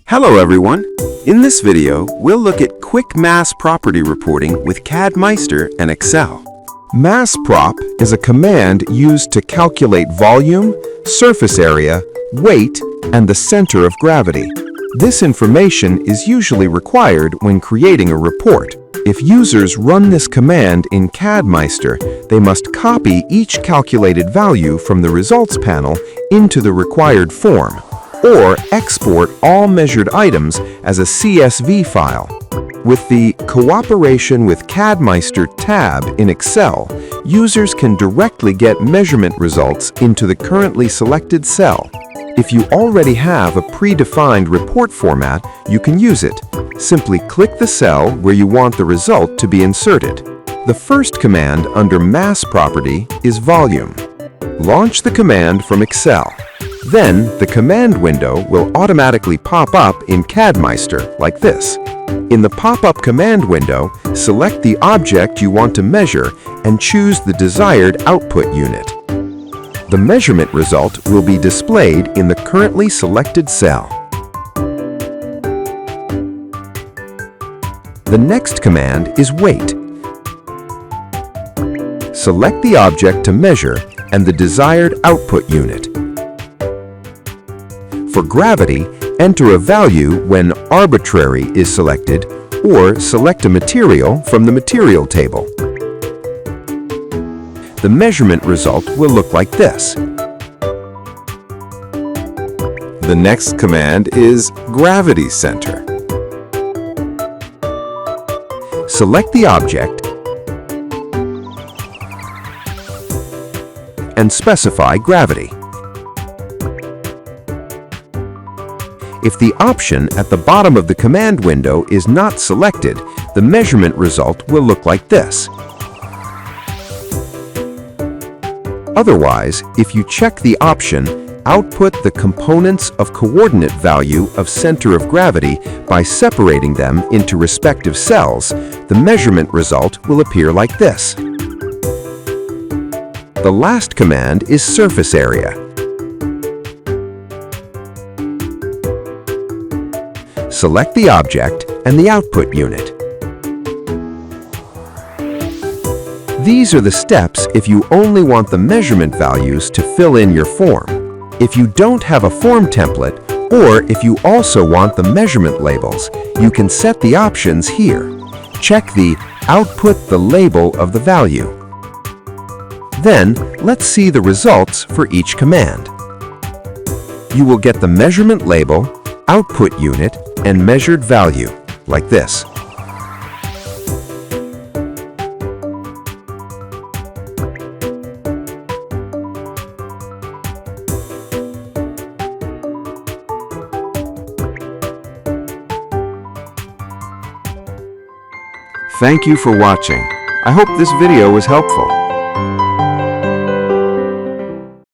Hello everyone! In this video, we'll look at quick mass property reporting with CADmeister and Excel. Mass_prop is a command used to calculate volume, surface area, weight, and the center of gravity. This information is usually required when creating a report. If users run this command in CADmeister, they must copy each calculated value from the results panel into the required form, or export all measured items as a CSV file. With the Cooperation with CADmeister tab in Excel, users can directly get measurement results into the currently selected cell. If you already have a predefined report format, you can use it. Simply click the cell where you want the result to be inserted. The first command under Mass Property is Volume. Launch the command from Excel. Then, the command window will automatically pop up in CADmeister like this. In the pop-up command window, select the object you want to measure and choose the desired output unit. The measurement result will be displayed in the currently selected cell. The next command is Weight. Select the object to measure and the desired output unit. For gravity, enter a value when arbitrary is selected, or select a material from the material table. The measurement result will look like this. The next command is Gravity Center. Select the object and specify gravity. If the option at the bottom of the command window is not selected, the measurement result will look like this. Otherwise, if you check the option, output the components of coordinate value of center of gravity by separating them into respective cells, the measurement result will appear like this. The last command is Surface Area. Select the object and the output unit. These are the steps if you only want the measurement values to fill in your form. If you don't have a form template, or if you also want the measurement labels, you can set the options here. Check the Output the label of the value. Then, let's see the results for each command. You will get the measurement label, output unit, and measured value, like this. Thank you for watching. I hope this video was helpful.